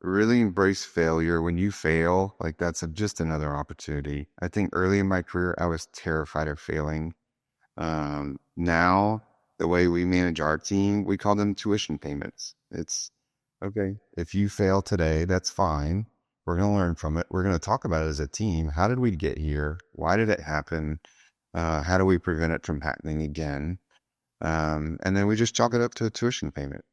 really embrace failure. When you fail, like that's just another opportunity. I think early in my career, I was terrified of failing. Now, the way we manage our team, we call them tuition payments. It's okay. If you fail today, that's fine. We're going to learn from it. We're going to talk about it as a team. How did we get here? Why did it happen? How do we prevent it from happening again? And then we just chalk it up to a tuition payment.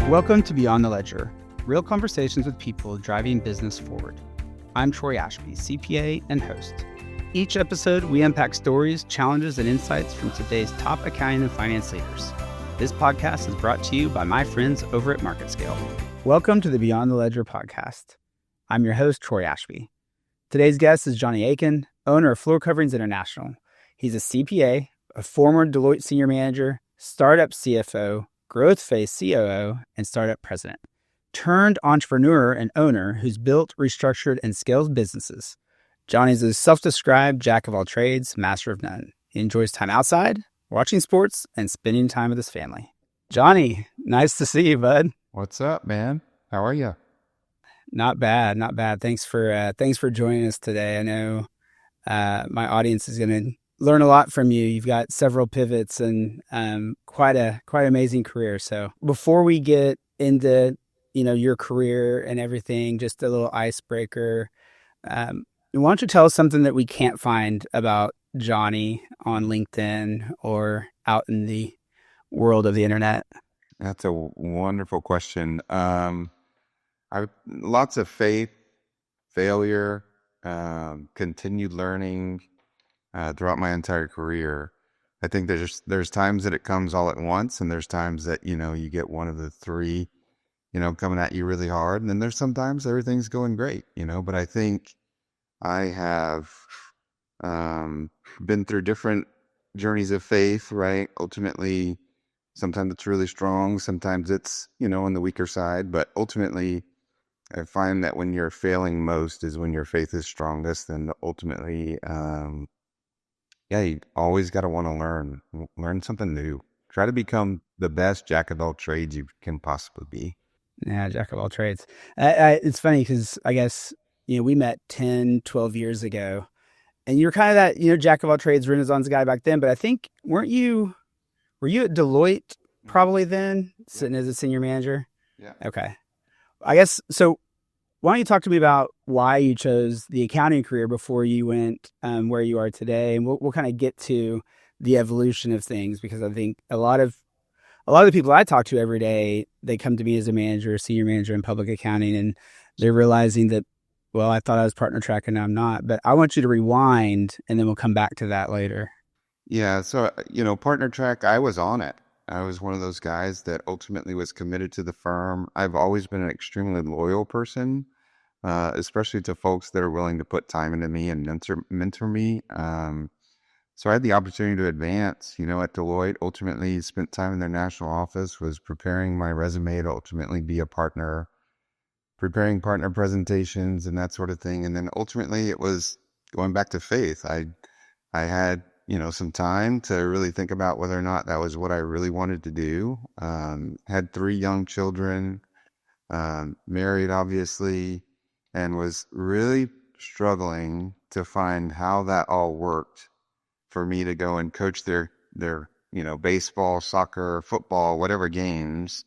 Welcome to Beyond the Ledger, real conversations with people driving business forward. I'm Troy Ashby, CPA and host. Each episode, we unpack stories, challenges, and insights from today's top accounting and finance leaders. This podcast is brought to you by my friends over at MarketScale. Welcome to the Beyond the Ledger podcast. I'm your host, Troy Ashby. Today's guest is Johnnie Akin, owner of Floor Coverings International. He's a CPA, a former Deloitte senior manager, startup CFO, growth phase COO, and startup president, turned entrepreneur and owner who's built, restructured, and scaled businesses. Johnny's a self-described jack of all trades, master of none. He enjoys time outside, watching sports, and spending time with his family. Johnnie, nice to see you, bud. What's up, man? How are you? Not bad, not bad. Thanks for joining us today. I know my audience is going to learn a lot from you. You've got several pivots and quite amazing career. So before we get into your career and everything, just a little icebreaker. Why don't you tell us something that we can't find about Johnnie on LinkedIn or out in the world of the internet? That's a wonderful question. Lots of faith, failure, continued learning. Throughout my entire career. I think there's times that it comes all at once, and there's times that, you get one of the three, coming at you really hard. And then there's sometimes everything's going great, but I think I have been through different journeys of faith, right? Ultimately, sometimes it's really strong, sometimes it's, on the weaker side, but ultimately I find that when you're failing most is when your faith is strongest, and ultimately, you always got to want to learn something new. Try to become the best jack of all trades you can possibly be. Yeah, jack of all trades. It's funny because I guess, we met 10, 12 years ago, and you were kind of that, jack of all trades Renaissance guy back then. But I think, were you at Deloitte probably then, sitting as a senior manager? Yeah. Okay. I guess, so why don't you talk to me about why you chose the accounting career before you went where you are today, and we'll kind of get to the evolution of things, because I think a lot of the people I talk to every day, they come to me as a manager, senior manager in public accounting, and they're realizing that, well, I thought I was partner track and now I'm not. But I want you to rewind, and then we'll come back to that later. Yeah. So, partner track, I was on it. I was one of those guys that ultimately was committed to the firm. I've always been an extremely loyal person, especially to folks that are willing to put time into me and mentor me. So I had the opportunity to advance, at Deloitte. Ultimately, spent time in their national office, was preparing my resume to ultimately be a partner, preparing partner presentations and that sort of thing. And then ultimately it was going back to faith. I had, some time to really think about whether or not that was what I really wanted to do. Had 3 young children, married, obviously, and was really struggling to find how that all worked for me to go and coach their baseball, soccer, football, whatever games,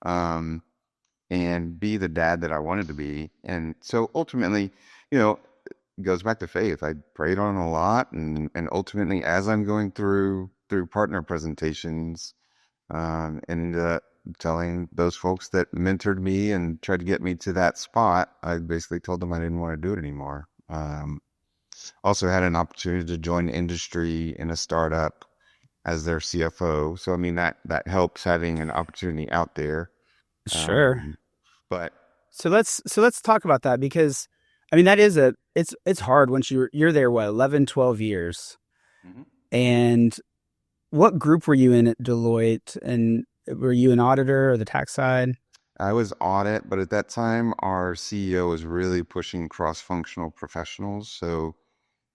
and be the dad that I wanted to be. And so ultimately, it goes back to faith. I prayed on it a lot, and ultimately, as I'm going through partner presentations, ended up telling those folks that mentored me and tried to get me to that spot, I basically told them I didn't want to do it anymore. Also had an opportunity to join industry in a startup as their CFO. So, I mean, that helps, having an opportunity out there. Sure. But so let's talk about that, because I mean, that is it's hard once you're there, 11, 12 years. Mm-hmm. And what group were you in at Deloitte, and were you an auditor or the tax side? I was audit, but at that time, our CEO was really pushing cross-functional professionals. So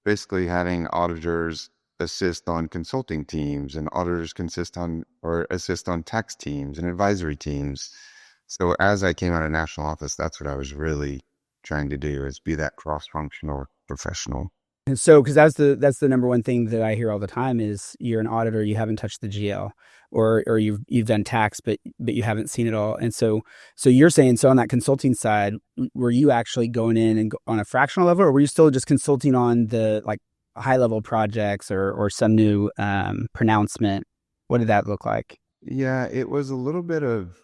basically having auditors assist on consulting teams, and auditors assist on tax teams and advisory teams. So as I came out of national office, that's what I was really trying to do is be that cross-functional professional. And so, because that's the number one thing that I hear all the time is you're an auditor, you haven't touched the GL, or you've done tax, but you haven't seen it all. And so you're saying so on that consulting side, were you actually going in and on a fractional level, or were you still just consulting on the like high level projects or some new pronouncement? What did that look like? Yeah, it was a little bit of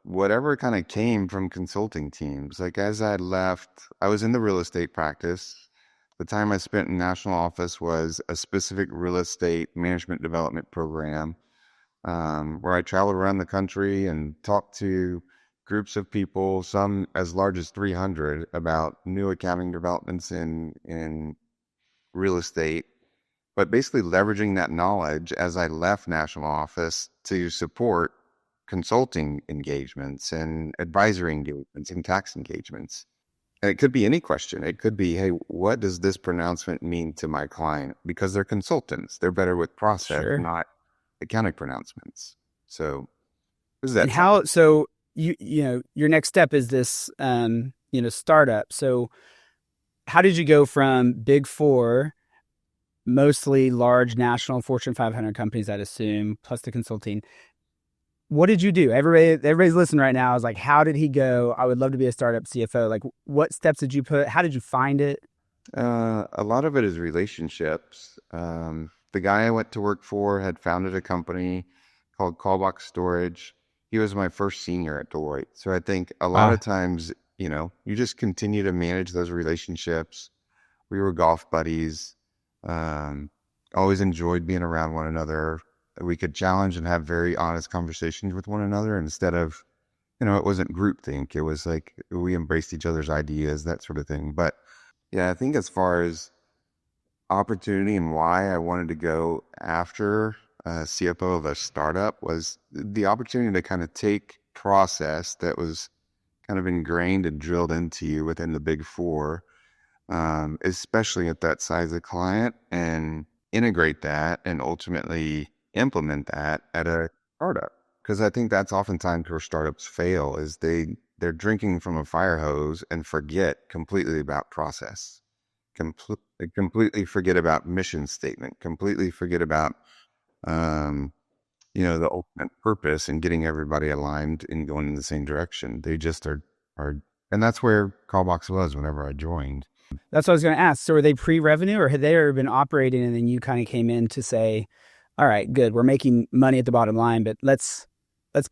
whatever kind of came from consulting teams. Like as I left, I was in the real estate practice. The time I spent in national office was a specific real estate management development program, where I traveled around the country and talked to groups of people, some as large as 300, about new accounting developments in real estate, but basically leveraging that knowledge as I left national office to support consulting engagements and advisory engagements and tax engagements. And it could be any question. It could be, hey, what does this pronouncement mean to my client? Because they're consultants. They're better with process, Sure. not accounting pronouncements. So this is And that time. how so you know your next step is this startup. So how did you go from big four, mostly large national Fortune 500 companies, I'd assume, plus the consulting? What did you do? Everybody's listening right now is like, how did he go? I would love to be a startup CFO. Like, what steps did you put? How did you find it? A lot of it is relationships. The guy I went to work for had founded a company called Callbox Storage. He was my first senior at Deloitte. So I think a lot Wow. of times, you just continue to manage those relationships. We were golf buddies. Um, Always enjoyed being around one another. We could challenge and have very honest conversations with one another instead of, it wasn't groupthink. It was like we embraced each other's ideas, that sort of thing. But yeah, I think as far as opportunity and why I wanted to go after CFO of a startup was the opportunity to kind of take process that was kind of ingrained and drilled into you within the big four, especially at that size of client, and integrate that and ultimately implement that at a startup. Because I think that's oftentimes where startups fail is they're drinking from a fire hose and forget completely about process. Comple- Completely forget about mission statement, completely forget about um, the ultimate purpose and getting everybody aligned and going in the same direction. They just are, and that's where Callbox was whenever I joined. That's what I was going to ask. So, were they pre-revenue, or had they ever been operating, and then you kind of came in to say, "All right, good, we're making money at the bottom line, but let's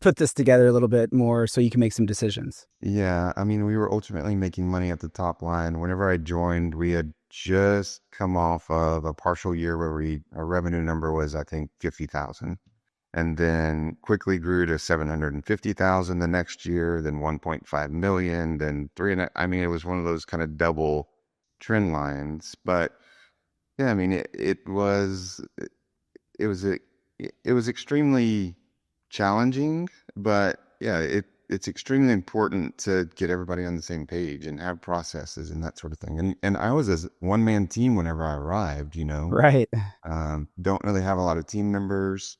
put this together a little bit more so you can make some decisions." Yeah, I mean, we were ultimately making money at the top line. Whenever I joined, we had just come off of a partial year where our revenue number was, I think, 50,000, and then quickly grew to 750,000 the next year, then 1.5 million, then three and I mean, it was one of those kind of double trend lines. But yeah, I mean, it was a, it was extremely challenging, but yeah, it's extremely important to get everybody on the same page and have processes and that sort of thing. And I was a one man team whenever I arrived, Right. don't really have a lot of team members,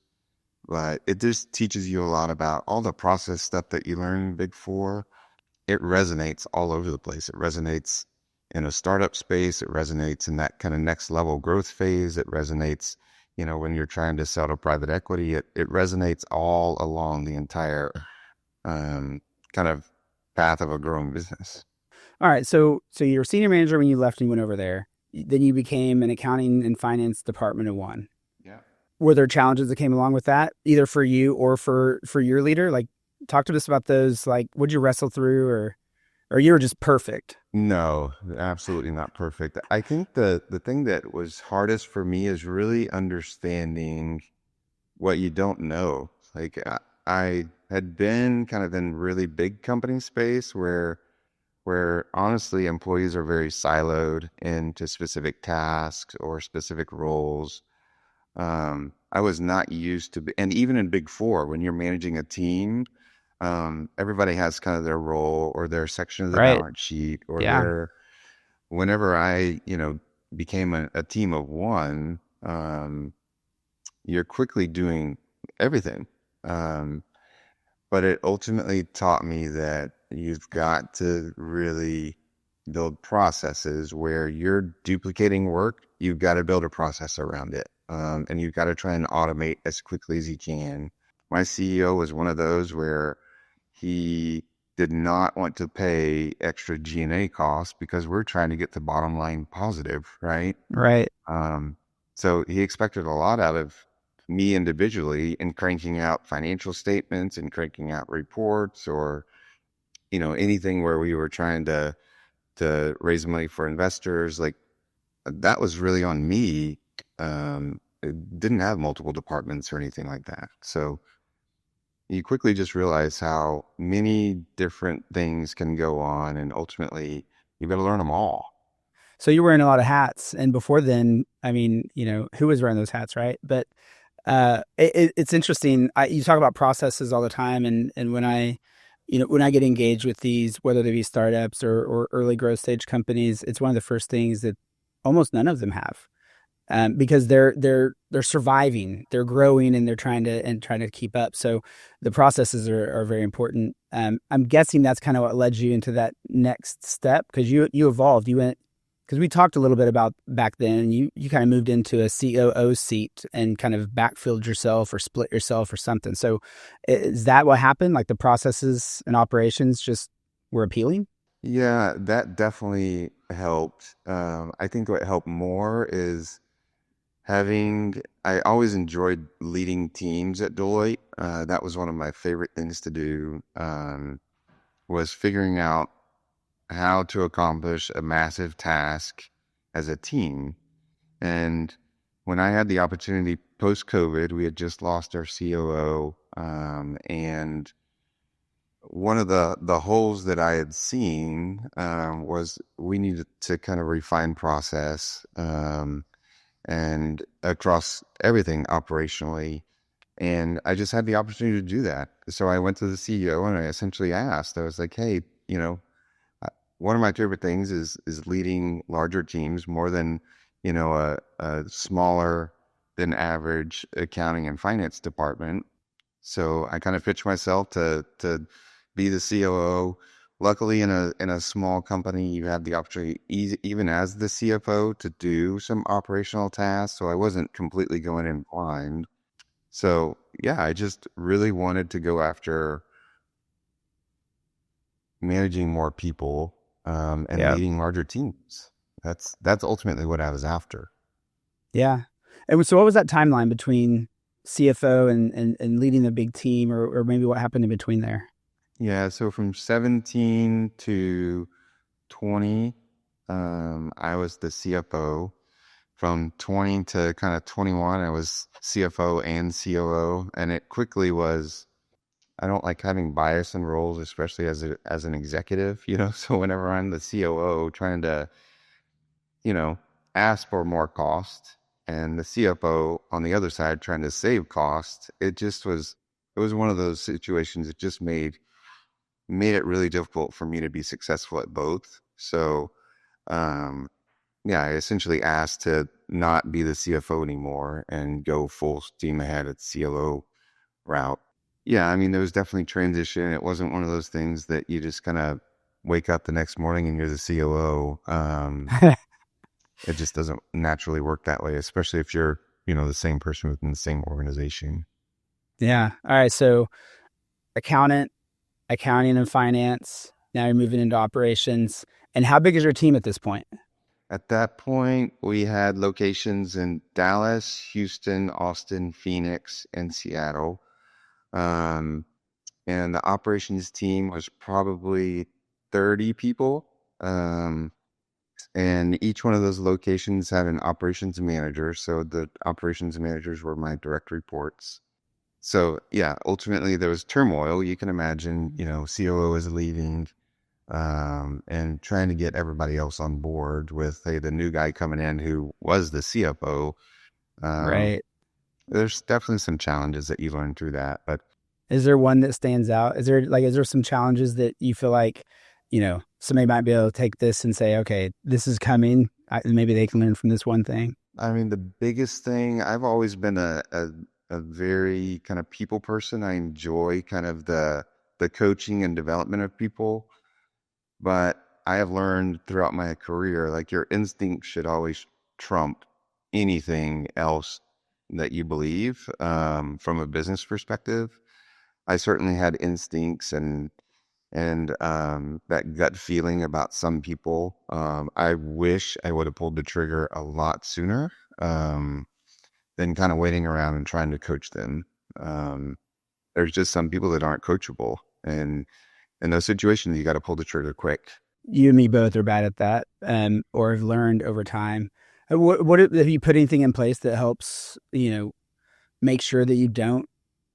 but it just teaches you a lot about all the process stuff that you learn in Big Four. It resonates all over the place. It resonates in a startup space. It resonates in that kind of next level growth phase. It resonates, when you're trying to sell to private equity. It resonates all along the entire um, kind of path of a growing business. All right. So you were senior manager when you left and you went over there. Then you became an accounting and finance department of one. Yeah. Were there challenges that came along with that, either for you or for your leader? Like, talk to us about those. Like, what'd you wrestle through, or you were just perfect? No, absolutely not perfect. I think the thing that was hardest for me is really understanding what you don't know. Like I had been kind of in really big company space where honestly employees are very siloed into specific tasks or specific roles. I was not used to, and even in Big Four, when you're managing a team, everybody has kind of their role or their section of the Right. balance sheet or Yeah. whenever I, became a team of one, you're quickly doing everything. Um, but it ultimately taught me that you've got to really build processes where you're duplicating work. You've got to build a process around it. And you've got to try and automate as quickly as you can. My CEO was one of those where he did not want to pay extra G&A costs because we're trying to get the bottom line positive, right? Right. Um, so he expected a lot out of me individually in cranking out financial statements and cranking out reports or, anything where we were trying to raise money for investors. Like that was really on me. It didn't have multiple departments or anything like that. So you quickly just realize how many different things can go on, and ultimately you've got to learn them all. So you're wearing a lot of hats, and before then, I mean, who was wearing those hats, right? But it's interesting. You talk about processes all the time, and when I get engaged with these, whether they be startups or early growth stage companies, it's one of the first things that almost none of them have, because they're surviving, they're growing, and they're trying to keep up. So the processes are very important. I'm guessing that's kind of what led you into that next step, because you evolved. You went, because we talked a little bit about back then. You kind of moved into a COO seat and kind of backfilled yourself or split yourself or something. So is that what happened? Like the processes and operations just were appealing? Yeah, that definitely helped. I think what helped more is I always enjoyed leading teams at Deloitte. That was one of my favorite things to do, was figuring out how to accomplish a massive task as a team. And when I had the opportunity post COVID, we had just lost our COO, and one of the holes that I had seen was we needed to kind of refine process and across everything operationally. And I just had the opportunity to do that. So I went to the CEO and I essentially asked, I was like, hey, one of my favorite things is leading larger teams more than, a smaller than average accounting and finance department. So I kind of pitched myself to be the COO. Luckily, in a small company, you had the opportunity, even as the CFO, to do some operational tasks. So I wasn't completely going in blind. So yeah, I just really wanted to go after managing more people and Yeah. leading larger teams. That's ultimately what I was after. Yeah. And so what was that timeline between CFO and leading the big team, or maybe what happened in between there? Yeah, so from 17 to 20, I was the CFO. From 20 to kind of 21, I was CFO and COO, and it quickly was. I don't like having bias in roles, especially as an executive, So whenever I'm the COO trying to, you know, ask for more cost, and the CFO on the other side trying to save cost, it was one of those situations that just made it really difficult for me to be successful at both. So, um, yeah, I essentially asked to not be the CFO anymore and go full steam ahead at CLO route. Yeah, I mean, there was definitely transition. It wasn't one of those things that you just kind of wake up the next morning and you're the COO. It just doesn't naturally work that way, especially if you're, the same person within the same organization. Yeah. All right. So accountant, accounting and finance. Now you're moving into operations. And how big is your team at this point? At that point, we had locations in Dallas, Houston, Austin, Phoenix, and Seattle. Um, and the operations team was probably 30 people. Um, and each one of those locations had an operations manager. So the operations managers were my direct reports. So yeah, ultimately there was turmoil. You can imagine, COO is leaving, and trying to get everybody else on board with, hey, the new guy coming in who was the CFO. Um, Right. there's definitely some challenges that you learn through that, but Is there one that stands out? Is there some challenges that you feel like, somebody might be able to take this and say, okay, this is coming. Maybe they can learn from this one thing. I mean, the biggest thing, I've always been a a very kind of people person. I enjoy kind of the coaching and development of people, but I have learned throughout my career, like your instinct should always trump anything else that you believe, from a business perspective. I certainly had instincts and that gut feeling about some people. I wish I would have pulled the trigger a lot sooner, than kind of waiting around and trying to coach them. Um, there's just some people that aren't coachable, and in those situations, you got to pull the trigger quick. You and me both are bad at that, or have learned over time. What have you put anything in place that helps, make sure that you don't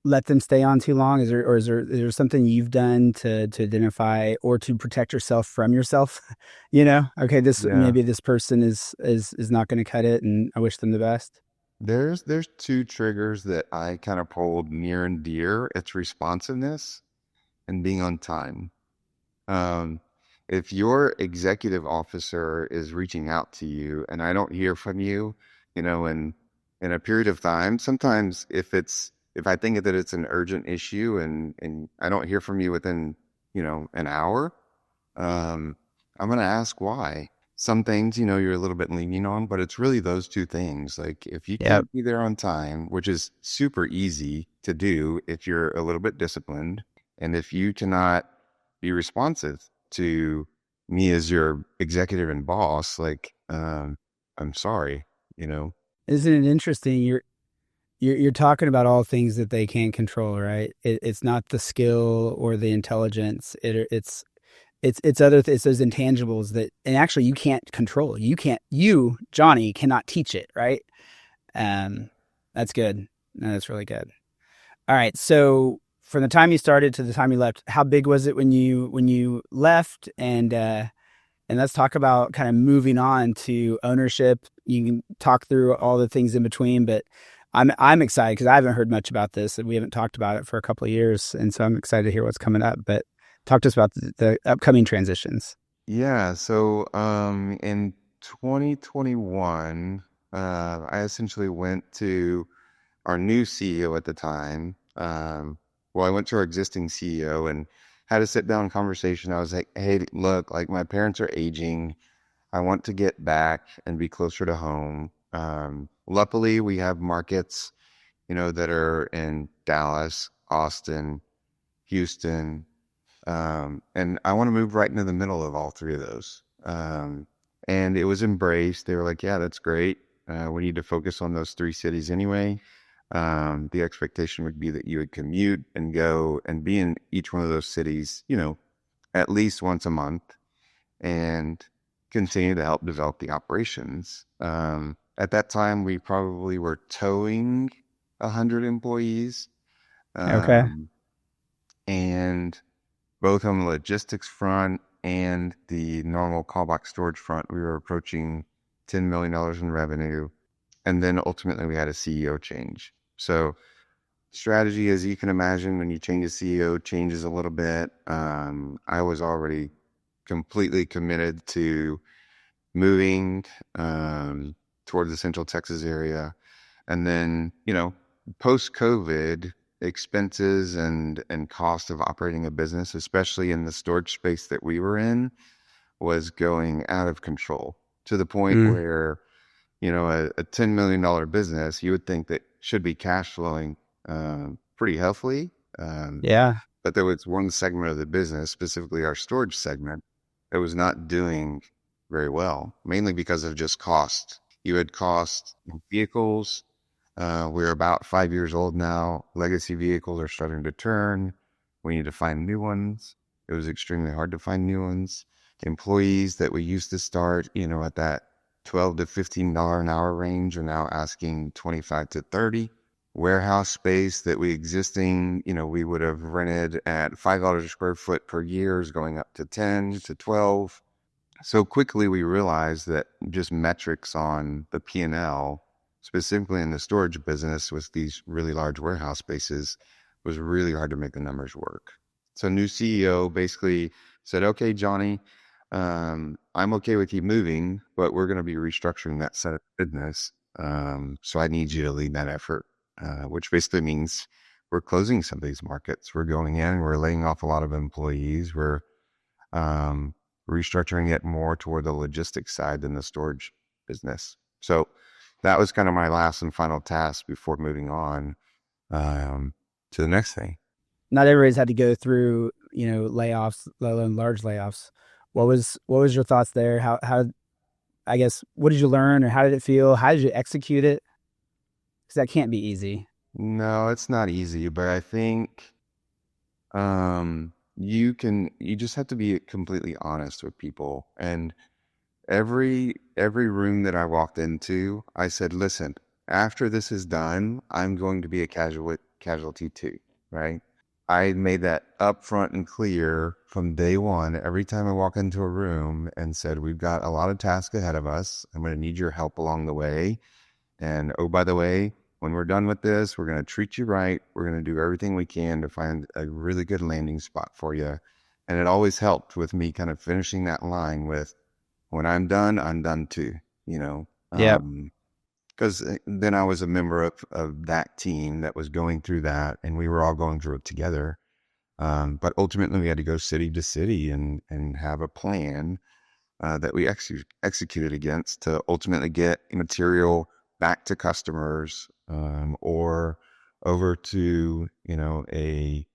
let them stay on too long? Is there something you've done to identify or to protect yourself from yourself? Okay, Yeah. maybe this person is not going to cut it, and I wish them the best. There's two triggers that I kind of pulled near and dear. It's responsiveness and being on time. Um, if your executive officer is reaching out to you and I don't hear from you, in a period of time, sometimes if I think that it's an urgent issue and I don't hear from you within, an hour, um, I'm gonna ask why. Some things, you're a little bit lenient on, but it's really those two things. Like if you Yep. can't be there on time, which is super easy to do if you're a little bit disciplined, and if you cannot be responsive to me as your executive and boss, like, I'm sorry, you know. Isn't it interesting? You're talking about all things that they can't control, right? It's not the skill or the intelligence. It's those intangibles that, and actually you can't control. You, Johnny, cannot teach it, right? Um, that's good. No, that's really good. All right. So from the time you started to the time you left, how big was it when you left? And let's talk about kind of moving on to ownership. You can talk through all the things in between, but I'm excited because I haven't heard much about this and we haven't talked about it for a couple of years, and so I'm excited to hear what's coming up. But talk to us about the upcoming transitions. Yeah, so in 2021, I essentially went to our new CEO at the time. Well, I went to our existing CEO and had a sit down conversation. I was like, hey, look, like my parents are aging. I want to get back and be closer to home. Luckily, we have markets, that are in Dallas, Austin, Houston, and I want to move right into the middle of all three of those. And it was embraced. They were like, yeah, that's great. We need to focus on those three cities anyway. The expectation would be that you would commute and go and be in each one of those cities, at least once a month and continue to help develop the operations. At that time, we probably were towing 100 employees. Okay. Um, and both on the logistics front and the normal callback storage front, we were approaching $10 million in revenue. And then ultimately we had a CEO change. So strategy, as you can imagine, when you change a CEO, changes a little bit. I was already completely committed to moving toward the Central Texas area. And then, post COVID, expenses and cost of operating a business, especially in the storage space that we were in, was going out of control to the point Mm, where, a $10 million business, you would think that should be cash flowing pretty healthily. Um, yeah. but there was one segment of the business, specifically our storage segment, that was not doing very well, mainly because of just cost. You had cost in vehicles. We're about 5 years old now. Legacy vehicles are starting to turn. We need to find new ones. It was extremely hard to find new ones. Employees that we used to start, at that $12 to $15 an hour range are now asking 25 to 30. Warehouse space that we would have rented at $5 a square foot per year is going up to 10 to 12. So quickly we realized that just metrics on the P&L, specifically in the storage business with these really large warehouse spaces, was really hard to make the numbers work. So new CEO basically said, okay, Johnny, I'm okay with you moving, but we're going to be restructuring that set of business. So I need you to lead that effort. which basically means we're closing some of these markets. We're going in, we're laying off a lot of employees. We're um, restructuring it more toward the logistics side than the storage business. So that was kind of my last and final task before moving on um, to the next thing. Not everybody's had to go through, layoffs, let alone large layoffs. What was your thoughts there? How I guess what did you learn, or how did it feel? How did you execute it? Because that can't be easy. No, it's not easy, but I think you just have to be completely honest with people. And every room that I walked into, I said, listen, after this is done, I'm going to be a casualty too, right? I made that upfront and clear from day one, every time I walk into a room and said, we've got a lot of tasks ahead of us. I'm going to need your help along the way. And oh, by the way, when we're done with this, we're going to treat you right. We're going to do everything we can to find a really good landing spot for you. And it always helped with me kind of finishing that line with, when I'm done too, you know. Yep. Because then I was a member of that team that was going through that, and we were all going through it together. But ultimately, we had to go city to city and have a plan that we executed against to ultimately get material back to customers or over to a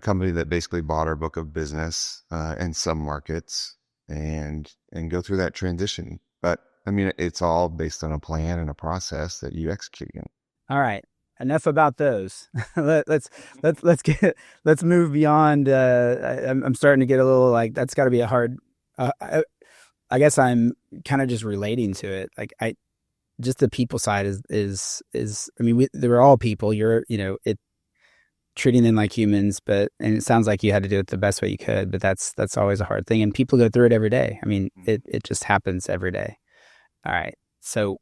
company that basically bought our book of business in some markets and go through that transition. But I mean, it's all based on a plan and a process that you execute against. All right. Enough about those. Let's move beyond. I'm starting to get a little like that's got to be a hard. I guess I'm kind of just relating to it. Like I just the people side is. I mean, they're all people. It treating them like humans, and it sounds like you had to do it the best way you could. But that's always a hard thing, and people go through it every day. I mean, it just happens every day. All right, so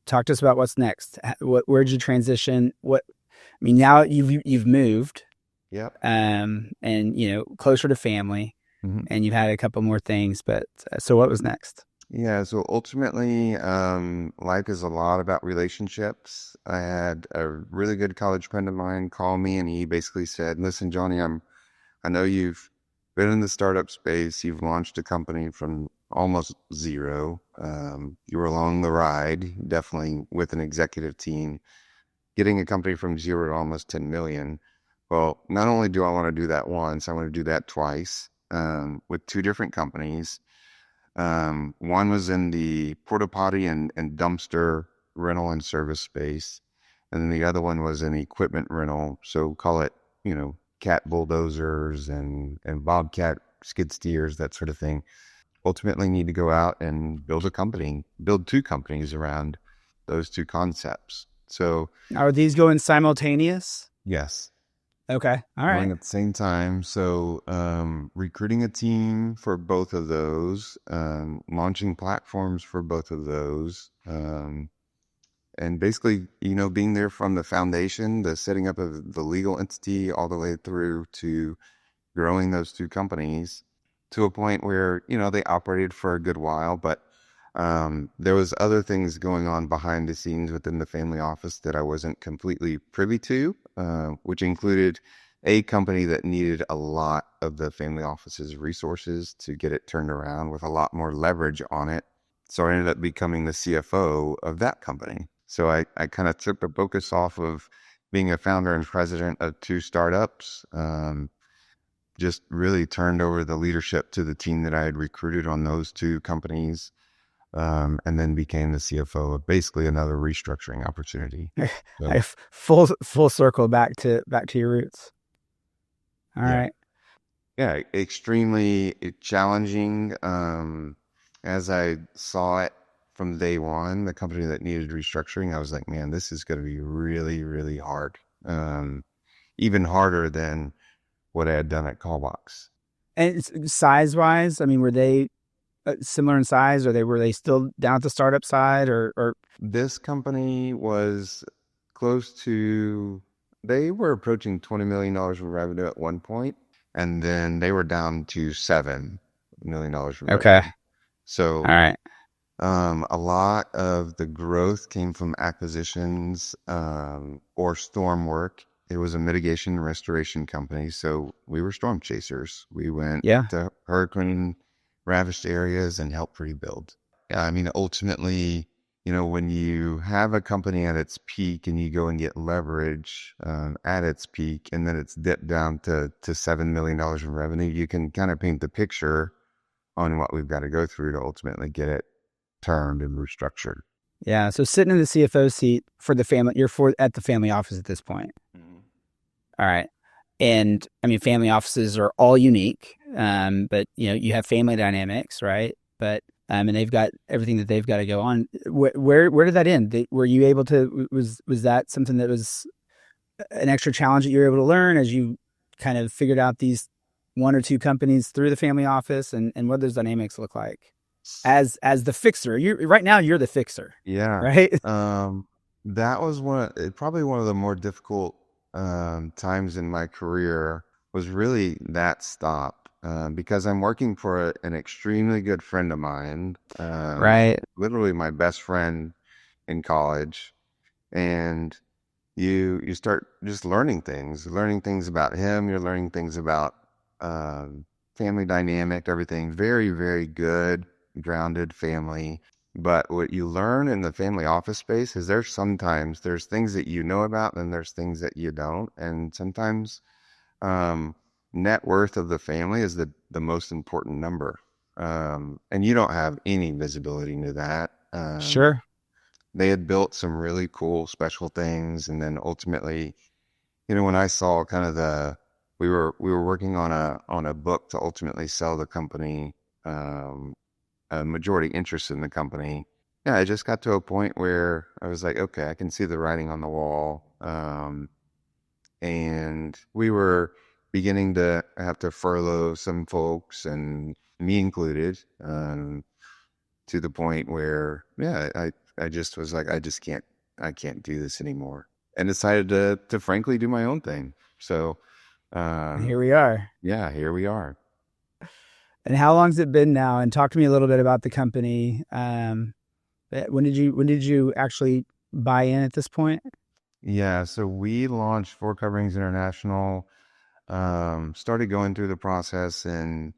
talk to us about what's next. Where'd you transition? I mean, now you've moved, Yep. and closer to family, Mhm. and you've had a couple more things. But so what was next? Yeah, so ultimately, life is a lot about relationships. I had a really good college friend of mine call me, and he basically said, "Listen, Johnny, I know you've been in the startup space. You've launched a company from almost zero. You were along the ride, definitely with an executive team, getting a company from zero to almost 10 million. Well, not only do I want to do that once, I want to do that twice, with two different companies. One was in the porta potty and dumpster rental and service space. And then the other one was in equipment rental. So call it, cat bulldozers and bobcat skid steers, that sort of thing. Ultimately need to go out and build two companies around those two concepts. So Are these going simultaneous? yes, Okay. All right. going at the same time. So recruiting a team for both of those, launching platforms for both of those, and basically, being there from the foundation, the setting up of the legal entity, all the way through to growing those two companies to a point where, they operated for a good while, but there was other things going on behind the scenes within the family office that I wasn't completely privy to, which included a company that needed a lot of the family office's resources to get it turned around with a lot more leverage on it. So I ended up becoming the CFO of that company. So I kind of took the focus off of being a founder and president of two startups, just really turned over the leadership to the team that I had recruited on those two companies, and then became the CFO of basically another restructuring opportunity. So Full circle back to your roots. All yeah, right. yeah, extremely challenging. As I saw it from day one, the company that needed restructuring, I was like, man, this is going to be really, really hard. Even harder than what I had done at Callbox. And size wise, I mean, were they similar in size, or were they still down at the startup side, or This company was close to, they were approaching $20 million in revenue at one point, and then they were down to $7 million in okay. revenue. So All right. A lot of the growth came from acquisitions or storm work. It was a mitigation and restoration company, so we were storm chasers. We went Yeah. to hurricane ravaged areas and helped rebuild. Yeah, I mean, ultimately, when you have a company at its peak and you go and get leverage at its peak, and then it's dipped down to $7 million in revenue, you can kind of paint the picture on what we've got to go through to ultimately get it turned and restructured. Yeah. So sitting in the CFO seat for the family, you're at the family office at this point. Mhm. All right. And I mean, family offices are all unique, but you have family dynamics, right? But and they've got everything that they've got to go on. Where did that end? Were you able to? Was that something that was an extra challenge that you were able to learn as you kind of figured out these one or two companies through the family office, and what those dynamics look like as the fixer? You right now you're the fixer, Yeah. right? That was probably one of the more difficult times in my career was really that stop because I'm working for an extremely good friend of mine, Right. literally my best friend in college, and you start just learning things about him. You're learning things about family dynamic, everything. Very, very good, grounded family. But what you learn in the family office space is there's things that you know about and there's things that you don't. And sometimes um, net worth of the family is the most important number. And you don't have any visibility into that. Sure. They had built some really cool special things, and then ultimately, when I saw kind of we were working on a book to ultimately sell the company, um, a majority interest in the company. Yeah, I just got to a point where I was like, okay, I can see the writing on the wall, and we were beginning to have to furlough some folks, and me included. To the point where, yeah, I just was like, I can't do this anymore, and decided to frankly do my own thing. So, And um, here we are. yeah, here we are. And how long's it been now? And talk to me a little bit about the company. When did you actually buy in at this point? Yeah, so we launched Four Coverings International, started going through the process in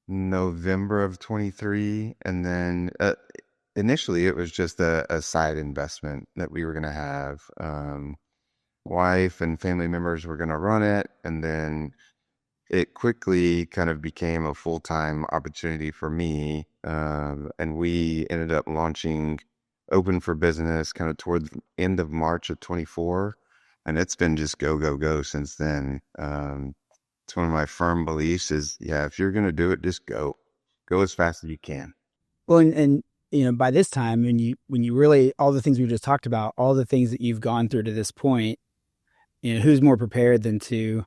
November of 23, and then initially it was just a side investment that we were going to have. Wife and family members were going to run it, and then it quickly kind of became a full-time opportunity for me. And we ended up launching Open for Business kind of toward the end of March of 24. And it's been just go, go, go since then. It's one of my firm beliefs is, yeah, if you're going to do it, just go. Go as fast as you can. Well, and by this time, when you really all the things we just talked about, all the things that you've gone through to this point, who's more prepared than to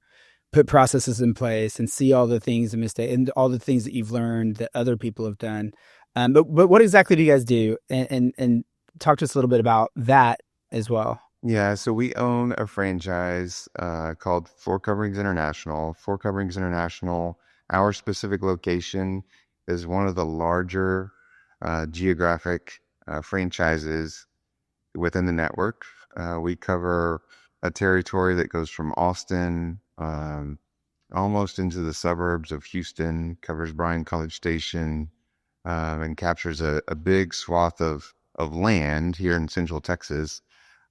put processes in place and see all the things and mistake and all the things that you've learned that other people have done. But what exactly do you guys do? And talk to us a little bit about that as well. Yeah, so we own a franchise called Four Coverings International. Four Coverings International, our specific location is one of the larger geographic franchises within the network. We cover a territory that goes from Austin almost into the suburbs of Houston, covers Bryan College Station, and captures a big swath of land here in Central Texas.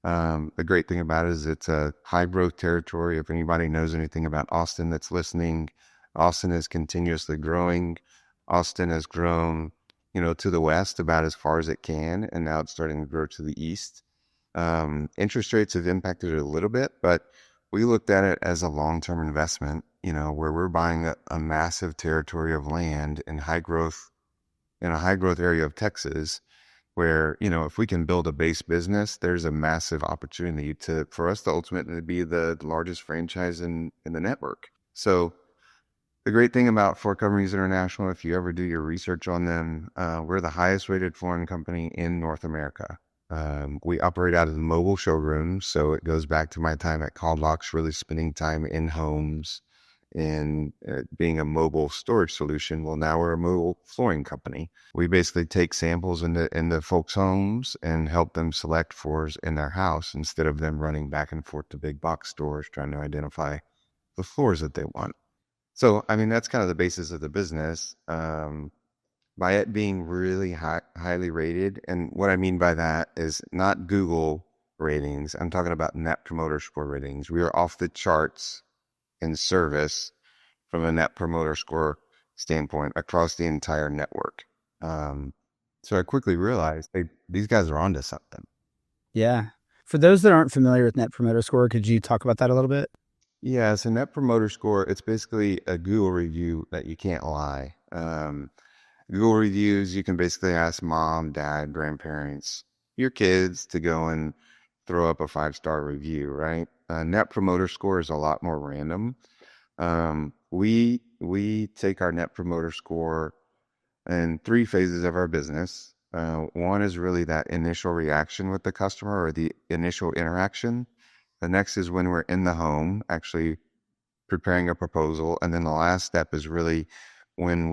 The great thing about it is it's a high growth territory. If anybody knows anything about Austin that's listening, Austin is continuously growing. Austin has grown, to the west about as far as it can, and now it's starting to grow to the east. Interest rates have impacted it a little bit, but we looked at it as a long-term investment, where we're buying a massive territory of land in a high growth area of Texas where, if we can build a base business, there's a massive opportunity for us to ultimately be the largest franchise in the network. So the great thing about Four Coverings International, if you ever do your research on them, we're the highest rated flooring company in North America. We operate out of the mobile showrooms, so it goes back to my time at Call Locks, really spending time in homes in being a mobile storage solution. Well, now we're a mobile flooring company. We basically take samples into folks' homes and help them select floors in their house instead of them running back and forth to big box stores trying to identify the floors that they want. So, I mean, that's kind of the basis of the business. By it being really highly rated, and what I mean by that is not Google ratings. I'm talking about Net Promoter Score ratings. We are off the charts in service from a Net Promoter Score standpoint across the entire network. Um, so I quickly realized these guys are onto something. Yeah. For those that aren't familiar with Net Promoter Score, could you talk about that a little bit? Yeah, so Net Promoter Score, it's basically a Google review that you can't lie. Google reviews, you can basically ask mom, dad, grandparents, your kids to go and throw up a 5-star review, right? Net Promoter Score is a lot more random. We take our Net Promoter Score in 3 phases of our business. One is really that initial reaction with the customer or the initial interaction. The next is when we're in the home, actually preparing a proposal. And then the last step is really when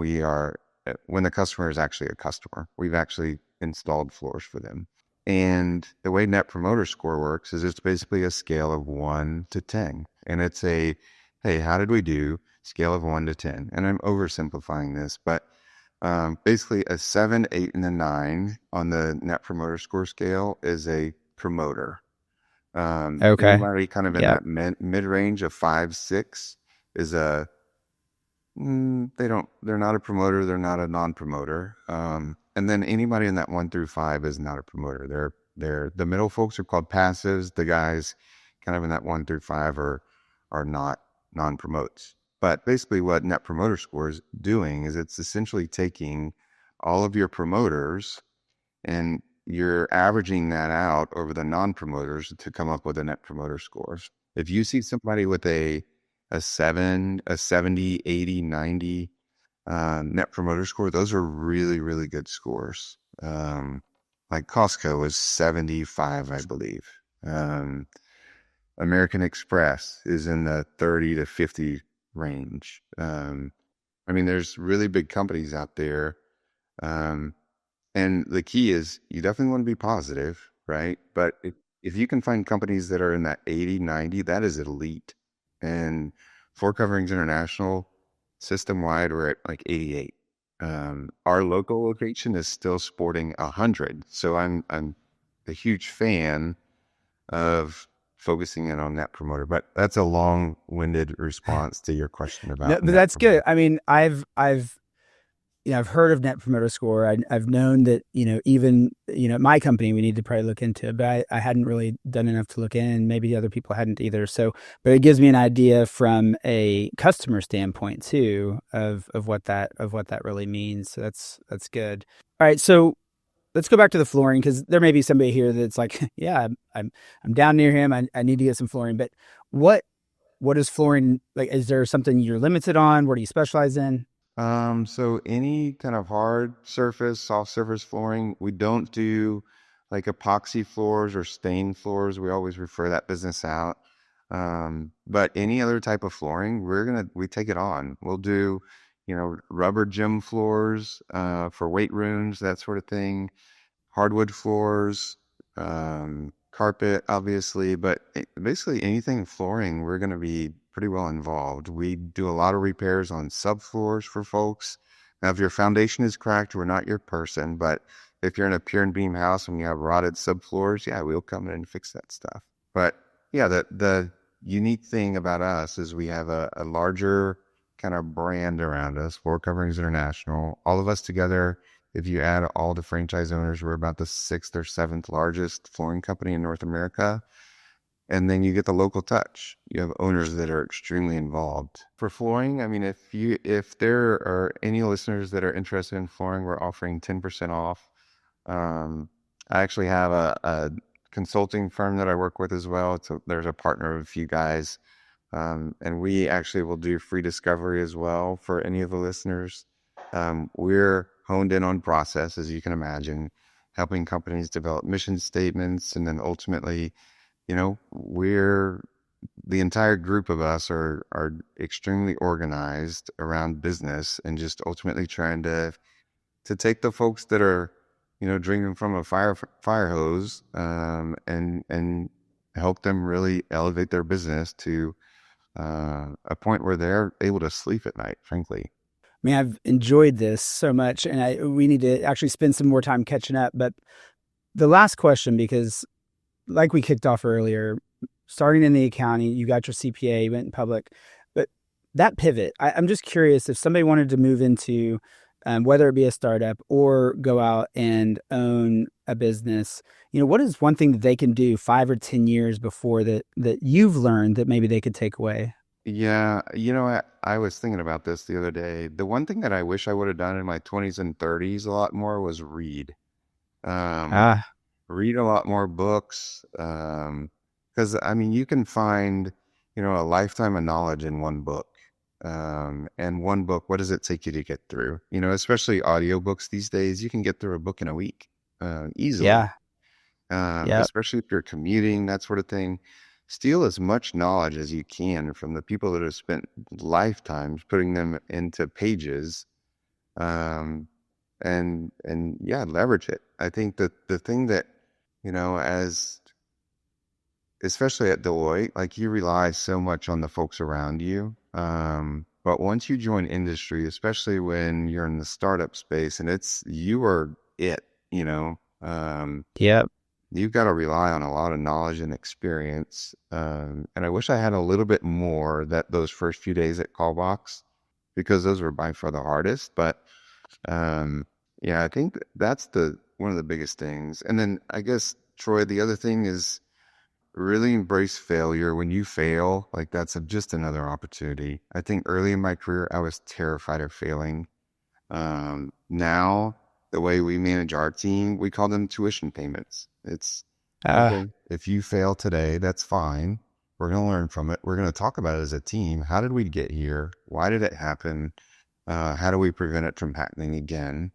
when the customer is actually a customer. We've actually installed floors for them. And the way Net Promoter Score works is it's basically a scale of 1 to 10. And it's hey, how did we do? Scale of 1 to 10. And I'm oversimplifying this, but basically a 7, 8, and a 9 on the Net Promoter Score scale is a promoter. Okay. Anybody kind of in Yeah. that mid range of 5, 6 is they're not a promoter, they're not a non-promoter. And then anybody in that 1 through 5 is not a promoter. The middle folks are called passives. The guys kind of in that 1 through 5 are not non-promotes. But basically what Net Promoter Score is doing is it's essentially taking all of your promoters and you're averaging that out over the non-promoters to come up with a Net Promoter Score. If you see somebody with a 7, a 70, 80, 90 Net Promoter Score, those are really, really good scores. Like Costco is 75, I believe. Um, American Express is in the 30 to 50 range. I mean, there's really big companies out there. Um, and the key is you definitely want to be positive, right? But if you can find companies that are in that 80, 90, that is elite. And Floor Coverings International, system wide, we're at like 88. Our local location is still sporting 100. So I'm a huge fan of focusing in on Net Promoter. But that's a long-winded response to your question No, about but Net that's good. Promoter. I mean, I've heard of Net Promoter Score. I've known that, even, at my company, we need to probably look into it, but I hadn't really done enough to look in, and maybe other people hadn't either. So, but it gives me an idea from a customer standpoint too of what that really means. So that's good. All right. So let's go back to the flooring, because there may be somebody here that's like, yeah, I'm down near him. I need to get some flooring, but what, what is flooring like? Is there something you're limited on? What do you specialize in? So any kind of hard surface, soft surface flooring, we don't do like epoxy floors or stain floors. We always refer that business out. But any other type of flooring, we take it on. We'll do, rubber gym floors, for weight rooms, that sort of thing, hardwood floors, carpet, obviously, but basically anything flooring, we're going to be pretty well involved. We do a lot of repairs on subfloors for folks. Now, if your foundation is cracked, we're not your person, but if you're in a pier and beam house and you have rotted subfloors, yeah, we'll come in and fix that stuff. But yeah, the unique thing about us is we have a larger kind of brand around us, Floor Coverings International. All of us together, if you add all the franchise owners, we're about the sixth or seventh largest flooring company in North America. And then you get the local touch. You have owners that are extremely involved. For flooring, I mean, if there are any listeners that are interested in flooring, we're offering 10% off. Um, I actually have a consulting firm that I work with as well. There's a partner of a few guys. And we actually will do free discovery as well for any of the listeners. We're honed in on process, as you can imagine, helping companies develop mission statements. And then ultimately, we're the entire group of us are extremely organized around business and just ultimately trying to take the folks that are, drinking from a fire hose, and help them really elevate their business to a point where they're able to sleep at night, frankly. I mean, I've enjoyed this so much, and we need to actually spend some more time catching up. But the last question, because like we kicked off earlier, starting in the accounting, you got your CPA, you went in public, but that pivot, I'm just curious if somebody wanted to move into whether it be a startup or go out and own a business, what is one thing that they can do 5 or 10 years before that you've learned that maybe they could take away? Yeah, I was thinking about this the other day. The one thing that I wish I would have done in my 20s and 30s a lot more was read. Um, Ah, Read a lot more books. Because I mean, you can find, a lifetime of knowledge in one book. And one book, what does it take you to get through? Especially audiobooks these days, you can get through a book in a week, easily. yeah, yeah. Especially if you're commuting, that sort of thing. Steal as much knowledge as you can from the people that have spent lifetimes putting them into pages, um, and yeah, leverage it. I think that the thing that, as especially at Deloitte, like you rely so much on the folks around you. But once you join industry, especially when you're in the startup space and you are it, you know, um, Yep. you've got to rely on a lot of knowledge and experience. And I wish I had a little bit more that those first few days at Callbox, because those were by far the hardest. But um, yeah, I think that's the one of the biggest things. And then I guess, Troy, the other thing is really embrace failure. When you fail, like that's just another opportunity. I think early in my career, I was terrified of failing. Now, the way we manage our team, we call them tuition payments. It's Uh, okay. If you fail today, that's fine. We're going to learn from it. We're going to talk about it as a team. How did we get here? Why did it happen? How do we prevent it from happening again?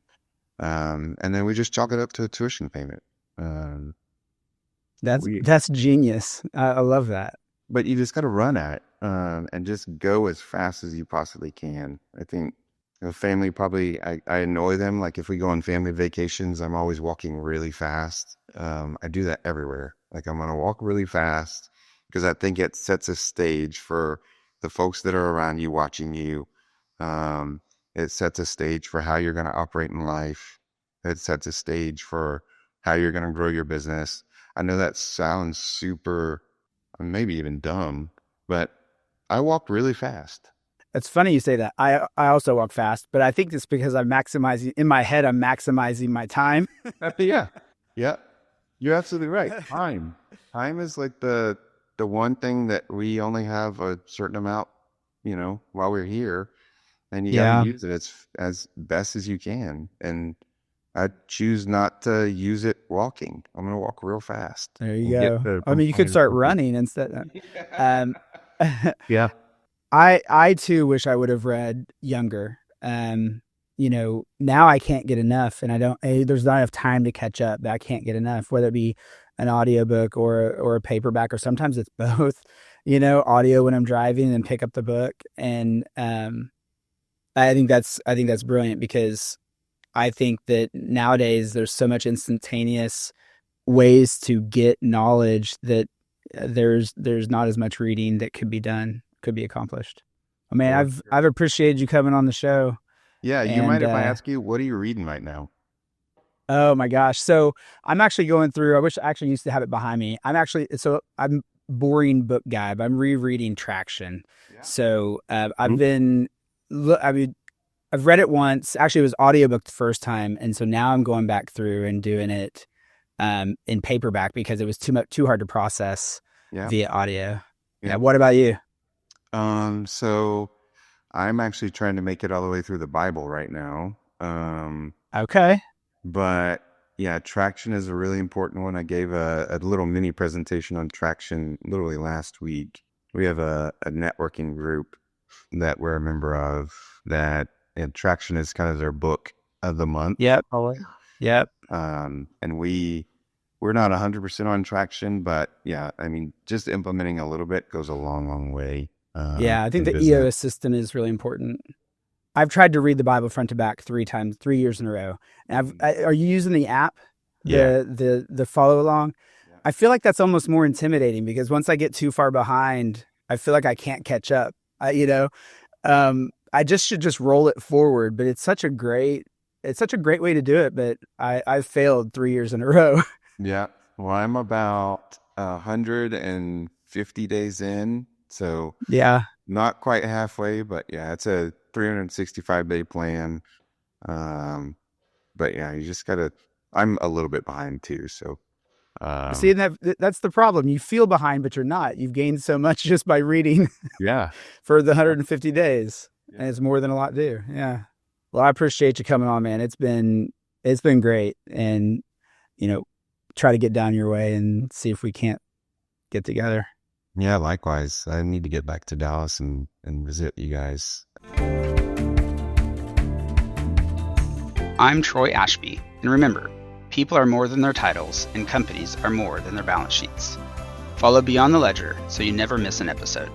And then we just chalk it up to a tuition payment. Um, that's we that's genius. I love that. But you just got to run at it, and just go as fast as you possibly can. I think family probably, I annoy them. Like if we go on family vacations, I'm always walking really fast. I do that everywhere. Like I'm going to walk really fast because I think it sets a stage for the folks that are around you watching you. Um, it sets a stage for how you're going to operate in life. It sets a stage for how you're going to grow your business. I know that sounds super, maybe even dumb, but I walk really fast. It's funny you say that. I also walk fast, but I think it's because I'm maximizing in my head. I'm maximizing my time. Yeah. Yeah. You're absolutely right. Time is like the one thing that we only have a certain amount, while we're here, and you got to Yeah, use it as best as you can. And I choose not to use it walking. I'm going to walk real fast there you and get go. I from mean, you point could A to start point B. running instead. Yeah. Um, Yeah. I too wish I would have read younger. Now I can't get enough, and I don't. There's not enough time to catch up. But I can't get enough, whether it be an audiobook or a paperback, or sometimes it's both. Audio when I'm driving and pick up the book, and I think that's brilliant because I think that nowadays there's so much instantaneous ways to get knowledge that there's not as much reading that could be done, could be accomplished. I mean, For I've sure. I've appreciated you coming on the show, Yeah. You mind and if I ask you, what are you reading right now? oh my gosh, so I'm actually going through. I wish I actually used to have it behind me. I'm boring book guy, but I'm rereading Traction. Yeah. So I've Mhm. been, I mean, I've read it once. Actually, it was audiobook the first time, and so now I'm going back through and doing it in paperback because it was too hard to process Yeah. via audio. Yeah. Yeah. What about you? So I'm actually trying to make it all the way through the Bible right now. Okay. But yeah, traction is a really important one. I gave a little mini presentation on traction literally last week. We have a networking group that we're a member of, that, and traction is kind of their book of the month. Yep. Yep. And we we're not 100% on traction, but yeah, I mean, just implementing a little bit goes a long, long way. Yeah, I think In the business. EOS system is really important. I've tried to read the Bible front to back 3 years in a row. And are you using the app, Yeah. the follow along? Yeah. I feel like that's almost more intimidating because once I get too far behind, I feel like I can't catch up. I just should just roll it forward. But it's such a great way to do it. But I've failed 3 years in a row. Yeah. Well, I'm about 150 days in, so Yeah. not quite halfway, but yeah, it's a 365-day plan. Um, but yeah, you just gotta. I'm a little bit behind too, so See, um, and that's the problem. You feel behind, but you're not. You've gained so much just by reading yeah. for the 150 days, Yeah. and it's more than a lot do. Yeah. Well, I appreciate you coming on, man. It's been great, and try to get down your way and see if we can't get together. Yeah, likewise. I need to get back to Dallas and visit you guys. I'm Troy Ashby, and remember, people are more than their titles, and companies are more than their balance sheets. Follow Beyond the Ledger so you never miss an episode.